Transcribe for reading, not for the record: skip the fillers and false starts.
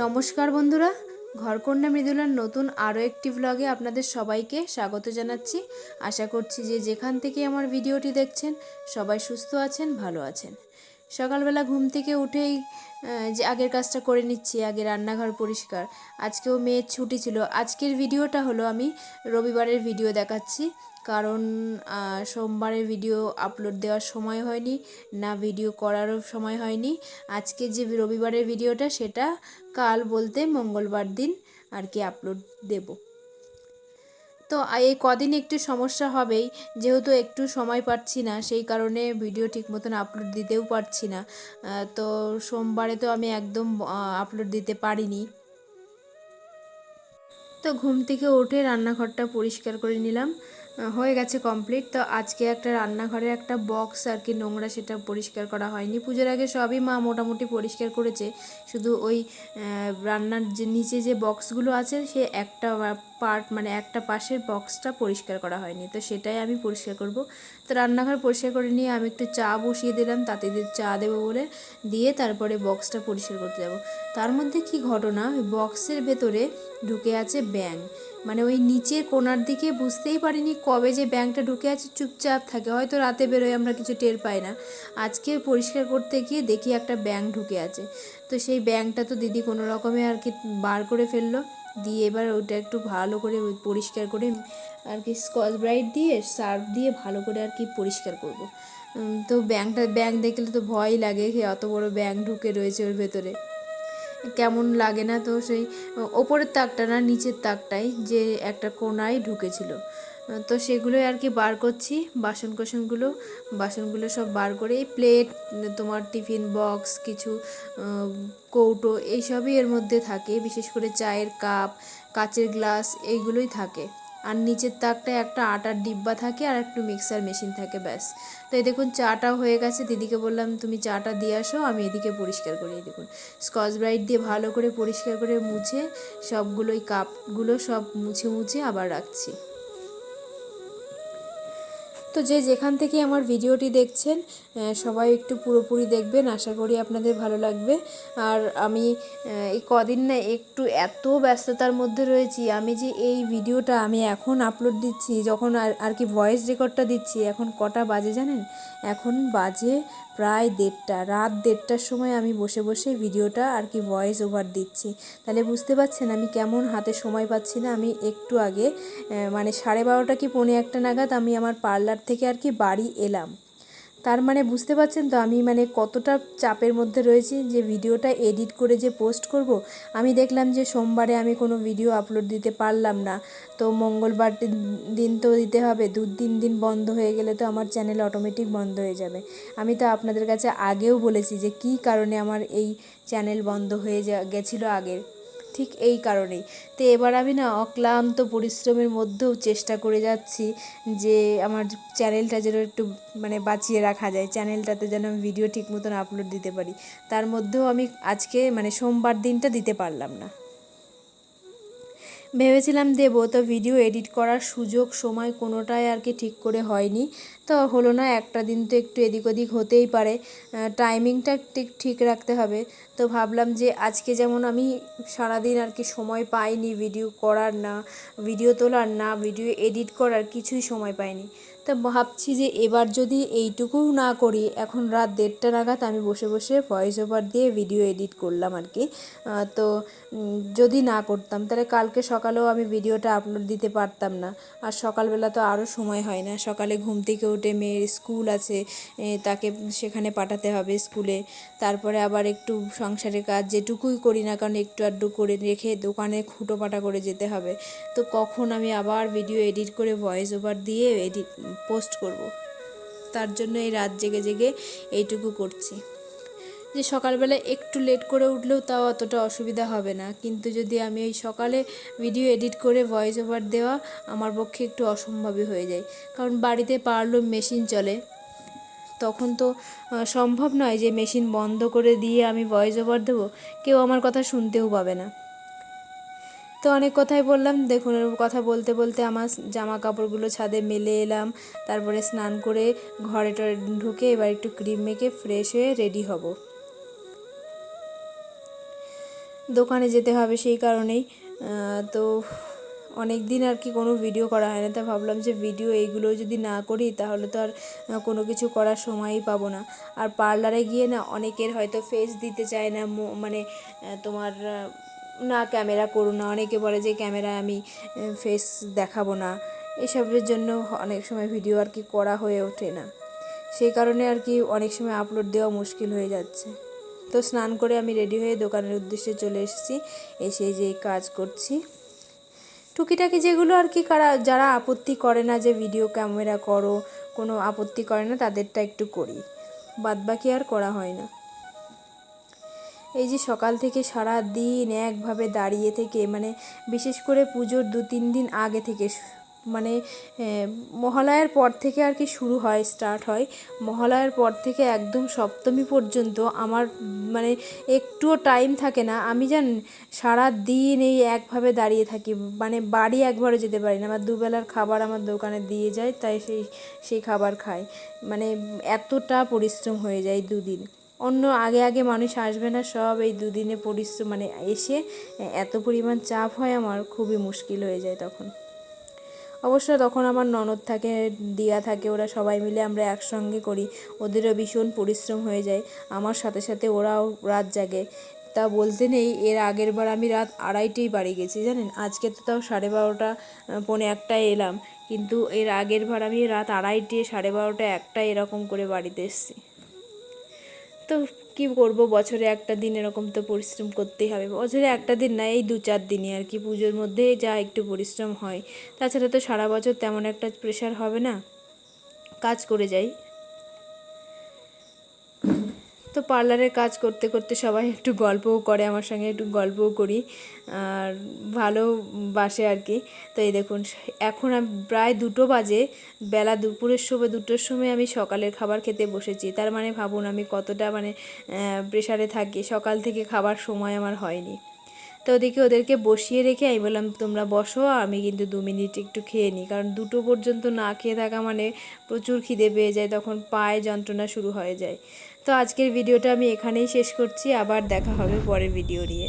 নমস্কার বন্ধুরা, ঘরকন্যা মৃদুলার নতুন আরও একটি ব্লগে আপনাদের সবাইকে স্বাগত জানাচ্ছি। আশা করছি যে যেখান থেকে আমার ভিডিওটি দেখছেন সবাই সুস্থ আছেন, ভালো আছেন। সকালবেলা ঘুম থেকে উঠেই যে আগের কাজটা করে নিচ্ছি, আগে রান্নাঘর পরিষ্কার। আজকেও মেয়ের ছুটি ছিল। আজকের ভিডিওটা হলো আমি রবিবারের ভিডিও দেখাচ্ছি, কারণ সোমবারের ভিডিও আপলোড দেওয়ার সময় হয়নি, না ভিডিও করারও সময় হয়নি। আজকে যে রবিবারের ভিডিওটা সেটা কাল বলতে মঙ্গলবার দিন আর কি আপলোড দেব। তো এই কদিন একটু সমস্যা হবেই, যেহেতু একটু সময় পাচ্ছি না, সেই কারণে ভিডিও ঠিক মতন আপলোড দিতেও পারছি না। তো সোমবারে তো আমি একদম আপলোড দিতে পারিনি। তো ঘুম থেকে উঠে রান্নাঘরটা পরিষ্কার করে নিলাম, হয়ে গেছে কমপ্লিট। তো আজকে একটা রান্নাঘরে একটা বক্স আর কি নোংরা, সেটা পরিষ্কার করা হয়নি। পুজোর আগে সবই মা মোটামুটি পরিষ্কার করেছে, শুধু ওই রান্নার যে নিচে যে বক্সগুলো আছে সে একটা পার্ট, মানে একটা পাশের বক্সটা পরিষ্কার করা হয়নি, তো সেটাই আমি পরিষ্কার করব। তো রান্নাঘর পরিষ্কার করে নিয়ে আমি একটু চা বসিয়ে দিলাম, তাতে চা দেবো বলে, দিয়ে তারপরে বক্সটা পরিষ্কার করতে যাব। তার মধ্যে কি ঘটনা, ওই বক্সের ভেতরে ঢুকে আছে ব্যাঙ। মানে ওই নিচের কোণার দিকে বুঝতেই পারিনি কবে যে ব্যাঙটা ঢুকে আছে, চুপচাপ থাকে, হয়তো রাতে বেরোয়, আমরা কিছু টের পাই না। আজকে পরিষ্কার করতে গিয়ে দেখি একটা ব্যাঙ ঢুকে আছে। তো সেই ব্যাঙটা তো দিদি কোনো রকমে আর কি বার করে ফেললো, দিয়ে এবার ওটা একটু ভালো করে পরিষ্কার করে আর কি স্কচ ব্রাইট দিয়ে সার্ফ দিয়ে ভালো করে আর কি পরিষ্কার করব। তো ব্যাঙ দেখলে তো ভয় লাগে, অত বড় ব্যাঙ ঢুকে রয়েছে ওর ভেতরে, কেমন লাগে না? তো সেই ওপরের তাকটা না, নিচের তাকটাই যে একটা কোণায় ঢুকেছিল। তো সেগুলোই আর কি বার করছি, বাসনগুলো সব বার করে, এই প্লেট, তোমার টিফিন বক্স, কিছু কৌটো, এইসবই এর মধ্যে থাকে, বিশেষ করে চায়ের কাপ, কাচের গ্লাস, এইগুলোই থাকে। আর নিচের তাকটায় একটা আটার ডিব্বা থাকে আর একটু মিক্সার মেশিন থাকে, ব্যাস। তো এই দেখুন চাটাও হয়ে গেছে, দিদিকে বললাম তুমি চাটা দিয়ে আসো, আমি এদিকে পরিষ্কার করি। দেখুন স্কচ ব্রাইট দিয়ে ভালো করে পরিষ্কার করে মুছে সবগুলোই কাপগুলো সব মুছে আবার রাখছি। তো যে যেখান থেকে আমার ভিডিওটি দেখছেন সবাই একটু পুরোপুরি দেখবেন, আশা করি আপনাদের ভালো লাগবে। আর আমি এই কদিন না একটু এত ব্যস্ততার মধ্যে রয়েছি, আমি যে এই ভিডিওটা আমি এখন আপলোড দিচ্ছি, যখন আর কি ভয়েস রেকর্ডটা দিচ্ছি, এখন কটা বাজে জানেন? এখন বাজে প্রায় 1:30, রাত 1:30টার সময় আমি বসে বসে ভিডিওটা আর কি ভয়েস ওভার দিচ্ছি। তাহলে বুঝতে পারছেন আমি কেমন হাতে সময় পাচ্ছি না। আমি একটু আগে মানে 12:30 কি 1:45 নাগাদ আমি আমার পার্লার থেকে আর কি বাড়ি এলাম। তার মানে বুঝতে পারছেন তো আমি মানে কতটা চাপের মধ্যে রয়েছি, যে ভিডিওটা এডিট করে যে পোস্ট করব। আমি দেখলাম যে সোমবারে আমি কোনো ভিডিও আপলোড দিতে পারলাম না, তো মঙ্গলবার দিন তো দিতে হবে। 2-3 দিন বন্ধ হয়ে গেলে তো আমার চ্যানেল অটোমেটিক বন্ধ হয়ে যাবে। আমি তো আপনাদের কাছে আগেও বলেছি যে কী কারণে আমার এই চ্যানেল বন্ধ হয়ে গেছিলো আগের, ঠিক এই কারণেই। তো এবার আমি না অক্লান্ত পরিশ্রমের মধ্যেও চেষ্টা করে যাচ্ছি যে আমার চ্যানেলটা যেন একটু মানে বাঁচিয়ে রাখা যায়, চ্যানেলটাতে যেন আমি ভিডিও ঠিক মতন আপলোড দিতে পারি। তার মধ্যেও আমি আজকে মানে সোমবার দিনটা দিতে পারলাম না। ভেবেছিলাম দেব, তো ভিডিও এডিট করার সুযোগ সময় কোনোটাই আর কি ঠিক করে হয়নি, তো হলো না। একটা দিন তো একটু এদিক ওদিক হতেই পারে, টাইমিংটা ঠিক রাখতে হবে। তো ভাবলাম যে আজকে যেমন আমি সারাদিন আর কি সময় পাইনি ভিডিও করার, না ভিডিও তোলার, না ভিডিও এডিট করার, কিছুই সময় পাইনি। তো ভাবছি যে এবার যদি এইটুকুও না করি, এখন রাত 1:30 নাগাদ আমি বসে বসে ভয়েস ওভার দিয়ে ভিডিও এডিট করলাম আর কি। তো যদি না করতাম তাহলে কালকে সকালেও আমি ভিডিওটা আপলোড দিতে পারতাম না। আর সকালবেলা তো আরও সময় হয় না, সকালে ঘুম থেকে উঠে মেয়ের স্কুল আছে, তাকে সেখানে পাঠাতে হবে স্কুলে, তারপরে আবার একটু সংসারের কাজ যেটুকুই করি না কারণ একটু আধটু করে রেখে দোকানে খুঁটোপাটা করে যেতে হবে। তো কখন আমি আবার ভিডিও এডিট করে ভয়েস ওভার দিয়ে পোস্ট করব? তার জন্য এই রাত জেগে জেগে এইটুকু করছি। যে সকালবেলা একটু লেট করে উঠলেও তাও অতটা অসুবিধা হবে না, কিন্তু যদি আমি এই সকালে ভিডিও এডিট করে ভয়েস ওভার দেওয়া আমার পক্ষে একটু অসম্ভবই হয়ে যায়, কারণ বাড়িতে পাওয়ার মেশিন চলে। তখন তো সম্ভব নয় যে মেশিন বন্ধ করে দিয়ে আমি ভয়েস ওভার দেবো, কেউ আমার কথা শুনতেও পাবে না। তো অনেক কথাই বললাম, দেখুন কথা বলতে বলতে আমার জামা কাপড়গুলো ছাদে মেলে এলাম, তারপরে স্নান করে ঘরে ঢুকে এবার একটু ক্রিম মেখে ফ্রেশ হয়ে রেডি হব। দোকানে যেতে হবে সেই কারণেই। তো অনেক দিন আর কি কোনো ভিডিও করা হয় না, তাই ভাবলাম যে ভিডিও এইগুলো যদি না করি তাহলে তো আর কোনো কিছু করার সময়ই পাবো না। আর পার্লারে গিয়ে না অনেকের হয়তো ফেস দিতে চায় না, মানে তোমার না ক্যামেরা করো না, অনেকে বলে যে ক্যামেরায় আমি ফেস দেখাবো না, এসবের জন্য অনেক সময় ভিডিও আর কি করা হয়ে ওঠে না। সেই কারণে আর কি অনেক সময় আপলোড দেওয়া মুশকিল হয়ে যাচ্ছে। তো স্নান করে আমি রেডি হয়ে দোকানের উদ্দেশ্যে চলে এসেছি, এসে যে কাজ করছি টুকিটাকি যেগুলো আর কি যারা আপত্তি করে না যে ভিডিও ক্যামেরা করো, কোনো আপত্তি করে না তাদেরটা একটু করি, বাদবাকি আর করা হয় না। এই যে সকাল থেকে সারা দিন একভাবে দাঁড়িয়ে থেকে, মানে বিশেষ করে পুজোর 2-3 দিন আগে থেকে, মানে মহালয়ার পর থেকে আর কি শুরু হয়, স্টার্ট হয়। মহালয়ার পর থেকে একদম সপ্তমী পর্যন্ত আমার মানে একটুও টাইম থাকে না। আমি সারা দিন এই একভাবে দাঁড়িয়ে থাকি, মানে বাড়ি একবারও যেতে পারি না। আমার দুবেলার খাবার আমার দোকানে দিয়ে যায়, তাই সেই খাবার খাই। মানে এতটা পরিশ্রম হয়ে যায় 2 দিন। অন্য আগে মানুষ আসবে না, সব এই 2 দিনে পরিশ্রম, মানে এসে এত পরিমাণ চাপ হয় আমার, খুবই মুশকিল হয়ে যায় তখন। অবশ্য তখন আমার ননদ থাকে, দিয়া থাকে, ওরা সবাই মিলে আমরা একসঙ্গে করি। ওদেরও ভীষণ পরিশ্রম হয়ে যায়, আমার সাথে সাথে ওরাও রাত জাগে। তা বলতে নেই, এর আগের বার আমি রাত 2:30টায় বাড়ি গেছি জানেন। আজকে তো তাও 12:30 পৌনে 1টায় এলাম, কিন্তু এর আগের বার আমি রাত 2:30, 12:30, 1টা এরকম করে বাড়িতে এসেছি। তো কী করবো, বছরে একটা দিন এরকম তো পরিশ্রম করতেই হবে। বছরে একটা দিন না, এই 2-4 দিনই আর কি, পুজোর মধ্যে যা একটু পরিশ্রম হয়। তাছাড়া তো সারা বছর তেমন একটা প্রেশার হবে না, কাজ করে যাই। তো পার্লারের কাজ করতে করতে সবাই একটু গল্পও করে, আমার সঙ্গে একটু গল্পও করি, আর ভালো বাসে আর কি। তো এই দেখুন, এখন প্রায় 2টো বাজে, বেলা দুপুরের সময় 2টোর সময় আমি সকালের খাবার খেতে বসেছি। তার মানে ভাবুন আমি কতটা মানে প্রেশারে থাকি, সকাল থেকে খাবার সময় আমার হয়নি। তো ওদেরকে বসিয়ে রেখে আমি বললাম তোমরা বসো, আমি কিন্তু 2 মিনিট একটু খেয়ে নিই, কারণ 2টো পর্যন্ত না খেয়ে থাকা মানে প্রচুর খিদে পেয়ে যায়, তখন পায়ে যন্ত্রণা শুরু হয়ে যায়। তো আজকের ভিডিওটা আমি এখানেই শেষ করছি, আবার দেখা হবে পরের ভিডিও নিয়ে।